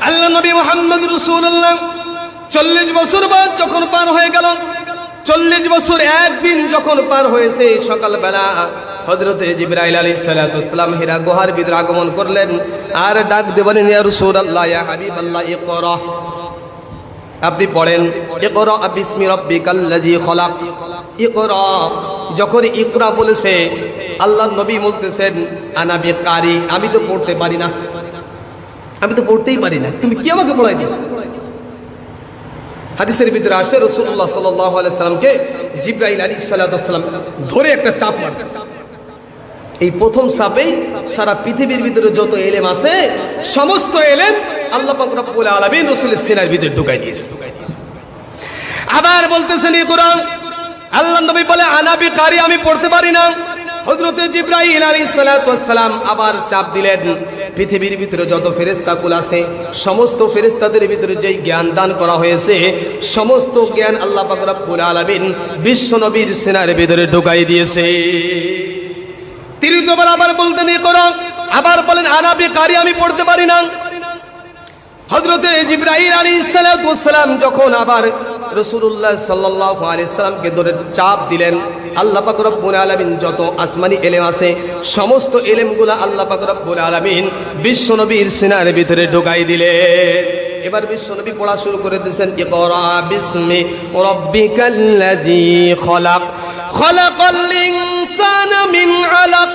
আল্লাহ নবী মুহাম্মদ রাসূলুল্লাহ 40 বছর বাদ যখন পার হয়ে গেল, 40 বছর একদিন যখন পার হয়েছে, সকালবেলা হযরতে জিবরাইল আলাইহিস সালাতু ওয়াসসালাম হীরা গুহার ভিতরে আগমন করলেন আর ডাক দিয়ে বলেন, ইয়া রাসূলুল্লাহ, ইয়া হাবিবাল্লাহ, ইকরা, আপনি পড়েন, ইকরা বিসমি রাব্বিকাল্লাযী খলাক, ইকরা। যখন ইকরা বলেছে, আল্লাহর নবী বলতেছেন, আনা বিকারি, আমি তো পড়তে পারি না, আমি তো পড়তেই পারি না, তুমি কি আমাকে পড়াই দিও? হাদিসের ভিতরে আসে রাসূলুল্লাহ সাল্লাল্লাহু আলাইহি সাল্লামকে জিবরাইল আলাইহিস সালাতু ওয়াসসালাম ধরে একটা চাপ মারছে। এই প্রথম চাপেই সারা পৃথিবীর ভিতরে যত এলেম আছে সমস্ত এলেম আল্লাহ পাক রব্বুল আলামিন রাসূলের সিনার ভিতরে ঢুকাই দিয়েছে। আবার বলতেছেন ইকরা, আল্লাহর নবী বলে, আনা বিকারি, আমি পড়তে পারি না। হযরতে জিবরাইল আলাইহিস সালাতু ওয়াসসালাম আবার চাপ দিলেন। পৃথিবীর ভিতরে যত ফেরেশতাকুল আছে সমস্ত ফেরেশতাদের ভিতরে যেই জ্ঞান দান করা হয়েছে সমস্ত জ্ঞান আল্লাহ পাক রব্বুল আলামিন বিশ্ব নবীর সিনার ভিতরে ঢুকাই দিয়েছে। তৃতীয়বার আবার বলতেন ইকরা, আবার বলেন আনা বিকারি, আমি পড়তে পারি না। হযরতে জিবরাইল আলাইহিস সালাতু ওয়াসসালাম যখন আবার রাসূলুল্লাহ সাল্লাল্লাহু আলাইহি সাল্লামকে ধরে চাপ দিলেন, আল্লাহ পাক রব্বুল আলামিন যত আসমানি ইলম আছে সমস্ত ইলমগুলো আল্লাহ পাক রব্বুল আলামিন বিশ্ব নবীর সিনার ভিতরে ঢুকাই দিলেন। এবার বিশ্ব নবী পড়া শুরু করে দিয়েছেন, ইকরা বিসমি রাব্বিকাল্লাযী খলাক, খলাকাল ইনসানা মিন আলাক,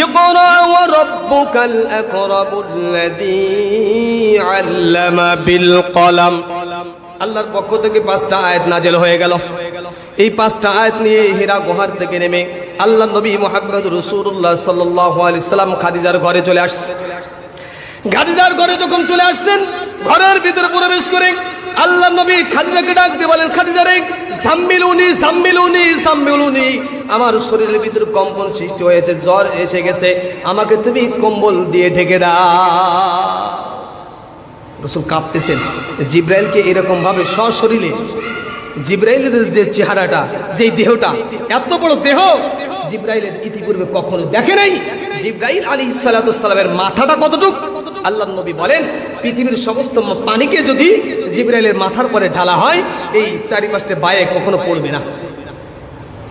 ইকরা ওয়া রাব্বুকাল আকরামুল্লাযী আল্লামা বিল কলম। আল্লাহর পক্ষ থেকে 5টা আয়াত নাযিল হয়ে গেল। এই 5টা আয়াত নিয়ে হীরা গুহার থেকে নেমে আল্লাহর নবী মুহাম্মদ রাসূলুল্লাহ সাল্লাল্লাহু আলাইহি সাল্লাম খাদিজার ঘরে চলে আসছে। খাদিজার ঘরে যখন চলে আসছেন, ঘরের ভিতরে প্রবেশ করে আল্লাহর নবী খাদিজাকে ডাক দিয়ে বলেন, খাদিজা রে, জাম্মিলুনি জাম্মিলুনি জাম্মিলুনি, আমার শরীরের ভিতরে কম্পন সৃষ্টি হয়েছে, জ্বর এসে গেছে, আমাকে তুমি কম্বল দিয়ে ঢেকে দাও। রাসূল কাঁপতেছেন। জিবরাইলকে এরকম ভাবে সশরীরে, জিবরাইলের যে চেহারাটা, যে দেহটা, এত বড় দেহ জিবরাইলের ইতিপূর্বে কখনো দেখে নাই। জিবরাইল আলাইহিস সালাতু ওয়াসসালামের মাথাটা কতটুক আল্লাহর নবী বলেন, পৃথিবীর সমস্ত পানিকে যদি জিবরাইলের মাথার পরে ঢালা হয় এই চারিপাশে বায়ে কখনো পড়বে না।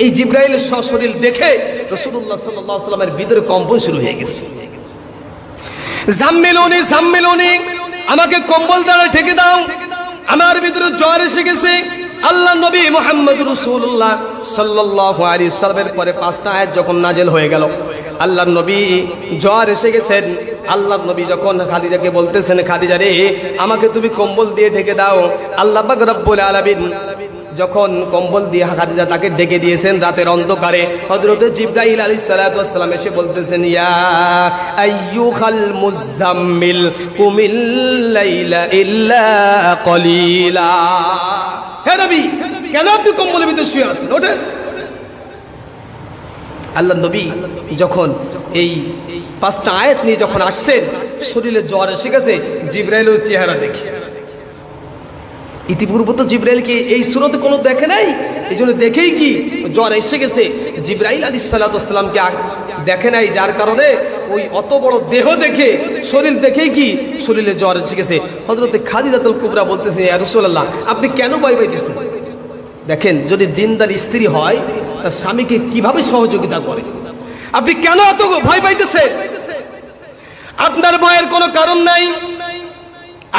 এই জিবরাইলের সশরীর দেখে রাসূলুল্লাহ সাল্লাল্লাহু আলাইহি ওয়াসাল্লামের ভিতরে কম্পন শুরু হয়ে গেছে। জাম্মিলুনি জাম্মিলুনি, আমাকে কম্বল দ্বারা ঢেকে দাও, আমার ভিতরে জ্বর এসে গেছে। আল্লাহ নবী মুহাম্মদ রাসূলুল্লাহ সাল্লাল্লাহু আলাইহি ওয়াসাল্লামের পরে 5টা আয়াত যখন নাযিল হয়ে গেল, আল্লাহর নবী জ্বর এসে গেছেন। আল্লাহর নবী যখন খাদিজাকে বলতেছেন, খাদিজা রে, আমাকে তুমি কম্বল দিয়ে ঢেকে দাও, আল্লাহ পাক রব্বুল আলামিন যখন কম্বল দিয়ে খাদিজা তাকে ঢেকে দিয়েছেন রাতের অন্ধকারে, হযরতে জিবরাইল আলাইহিস সালাতু ওয়াসসালাম এসে বলতেছেন, ইয়া আইয়ুহাল মুজাম্মিল কুমিল লাইলা ইল্লা কলিলা। হে নবী, কেন আপনি কম্বলের ভিতরে শুয়ে আছেন? ওঠেন। আল্লাহ নবী যখন এই 5টা আয়াত নিয়ে যখন আসছেন, শরীরে জ্বর এসে গেছে, জিবরাইলের চেহারা দেখে। ইতিপূর্বে তো জিবরাইলকে এই সুরতে কোনো দেখে নাই, এই জন্য দেখেই কি জ্বর এসে গেছে। জিবরাইল আলাইহিস সালাতু ওয়াসসালামকে দেখে নাই, যার কারণে ওই অত বড় দেহ দেখে, শরীর দেখেই কি শরীরে জ্বর এসে গেছে। হযরতে খাদিজাতুল কুবরা বলতেছেন, ইয়া রাসূলুল্লাহ, আপনি কেন ভয় পাইতেছেন? দেখেন, যদি দিনদার স্ত্রী হয় তার স্বামীকে কিভাবে সহযোগিতা করে, আপনি কেন এত ভয় পাইতেছেন? আপনার ভয়ের কোনো কারণ নাই।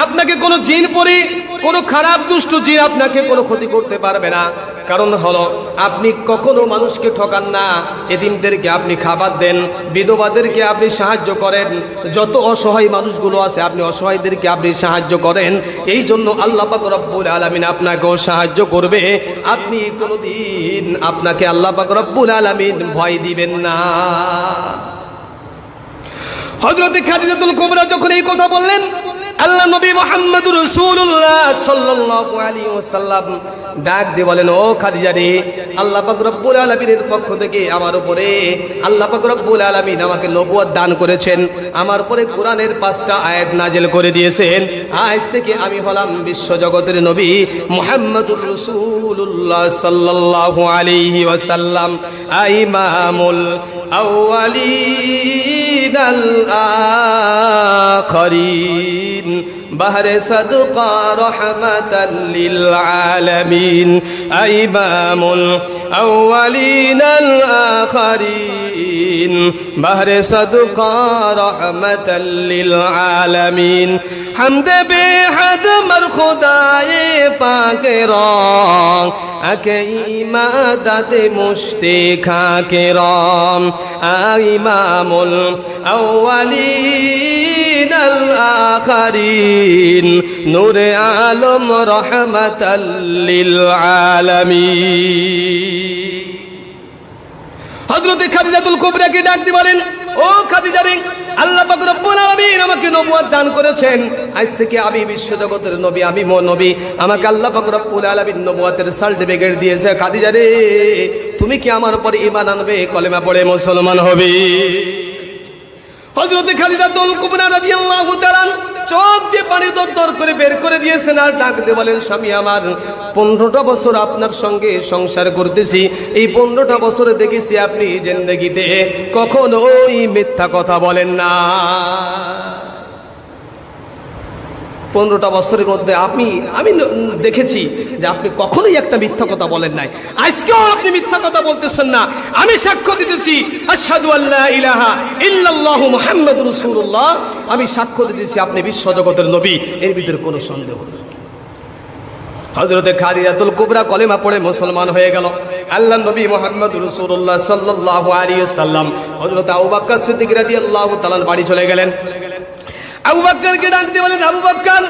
আপনাকে কোনো জিন পরি, কোনো খারাপ দুষ্ট জিন আপনাকে কোনো ক্ষতি করতে পারবে না। কারণ হলো, আপনি কখনো মানুষকে ঠকান না, এতিমদেরকে আপনি খাবার দেন, বিধবাদেরকে আপনি সাহায্য করেন, যত অসহায় মানুষগুলো আছে আপনি অসহায়দেরকে আপনি সাহায্য করেন। এই জন্য আল্লাহ পাক রব্বুল আলামিন আপনাকেও সাহায্য করবে। আপনি কোনোদিন আপনাকে আল্লাহ পাক রব্বুল আলামিন ভয় দিবেন না। হযরত খাদিজাতুল কুবরা যখন এই কথা বললেন, আল্লাহ নবী মুহাম্মদ রাসূলুল্লাহ সাল্লাল্লাহু আলাইহি ওয়াসাল্লাম ডাক দিয়ে বলেন, ও খাদিজা রে, আল্লাহ পাক রব্বুল আলামিনের পক্ষ থেকে আমার উপরে আল্লাহ পাক রব্বুল আলামিন আমাকে নবুয়ত দান করেছেন, আমার উপরে কোরআনের 5টা আয়াত নাযিল করে দিয়েছেন। আজ থেকে আমি হলাম বিশ্ব জগতের নবী মুহাম্মদুর রাসূলুল্লাহ সাল্লাল্লাহু আলাইহি ওয়াসাল্লাম, ইমামুল আউয়ালিন আল আখিরিন বাহরে সাদকা রাহমাতাল লিল আলামিন ইমামুল আউয়ালিন আল আখিরিন বাহরে সাদকা রাহমাতাল লিল আলামিন হামদে বেহদ মর খুদায়ে পাকে রং আকে ইমাদতে মুশতে খাকে রং ইমামুল আউয়ালিন আল আখিরিন নূরে আলম রাহমাতাল লিল আলামিন। হযরত খাদিজাতুল কুবরাকে ডাক দিয়ে বলেন, ও খাদিজা রে, আল্লাহ পাক রব্বুল আলামিন আমাকে নবুয়ত দান করেছেন। আজ থেকে আমি বিশ্বজগতের নবী, আমি নবী। আমাকে আল্লাহ পাক রব্বুল আলামিন নবুয়তের সার্টিফিকেট দিয়েছে। খাদিজা রে, তুমি কি আমার উপর ঈমান আনবে, কলেমা পড়ে মুসলমান হবে? হযরত খাদিজাতুল কুবরা রাদিয়াল্লাহু তাআলা চোখ দিয়ে পানি দরদর করে বের করে দিয়েছেন আর ডাক দিয়ে বলেন, স্বামী আমার, 15টা বছর আপনার সঙ্গে সংসার করতেছি। এই 15টা বছরে দেখেছি আপনি জিন্দেগিতে কখনো ওই মিথ্যা কথা বলেন না। 15টা বছরের মধ্যে আমি দেখেছি যে আপনি কখনোই একটা মিথ্যা কথা বলেন নাই। আজকেও আপনি মিথ্যা কথা বলতেছেন না। আমি সাক্ষ্য দিতেছি, আশহাদু আল্লা ইলাহা ইল্লাল্লাহু মুহাম্মাদুর রাসূলুল্লাহ, আমি সাক্ষ্য দিতেছি আপনি বিশ্বজগতের নবী, এর ভিতরে কোনো সন্দেহ নেই। হযরত খাদিজাতুল কুবরা কলেমা পড়ে মুসলমান হয়ে গেল। আল্লাহর নবী মুহাম্মদুর রাসূলুল্লাহ সাল্লাল্লাহু আলাইহি ওয়াসাল্লাম হযরত আবু বকর সিদ্দিক রাদিয়াল্লাহু তাআলা বাড়ি চলে গেলেন। আবু বকরকে ডাক দিয়ে বলেন, আবু বকর,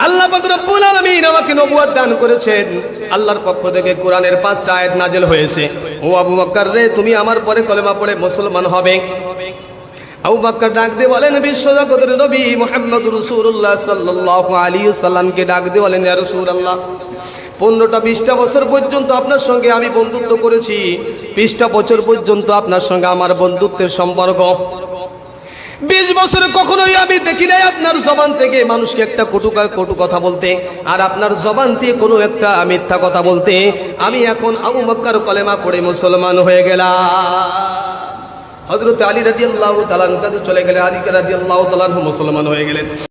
আল্লাহ পাক রব্বুল আলামিন আমাকে নবুয়ত দান করেছেন। আল্লাহর পক্ষ থেকে কোরআনের 5টা আয়াত নাযিল হয়েছে। ও আবু বকর রে, তুমি আমার পরে কলেমা পড়ে মুসলমান হবে। আবু বকর ডাক দিয়ে বলেন, বিশ্বজগতের নবী মুহাম্মদুর রাসূলুল্লাহ সাল্লাল্লাহু আলাইহি ওয়াসাল্লামকে ডাক দিয়ে বলেন, ইয়া রাসূলুল্লাহ, 15টা 20টা বছর পর্যন্ত আপনার সঙ্গে আমি বন্ধুত্ব করেছি। 20টা বছর পর্যন্ত আপনার সঙ্গে আমার বন্ধুত্বের সম্পর্ক। 20 বছরে কখনোই আমি দেখি নাই আপনার জবান থেকে মানুষকে একটা কটু কথা বলতে, আর আপনার জবান দিয়ে কোনো একটা মিথ্যা কথা বলতে। আমি এখন আবু বকর কলেমা পড়ে মুসলমান হয়ে গেলাম। হযরত আলী রাদিয়াল্লাহু তাআলার কাছে চলে গেলেন। আলী রাদিয়াল্লাহু তাআলা মুসলমান হয়ে গেলেন।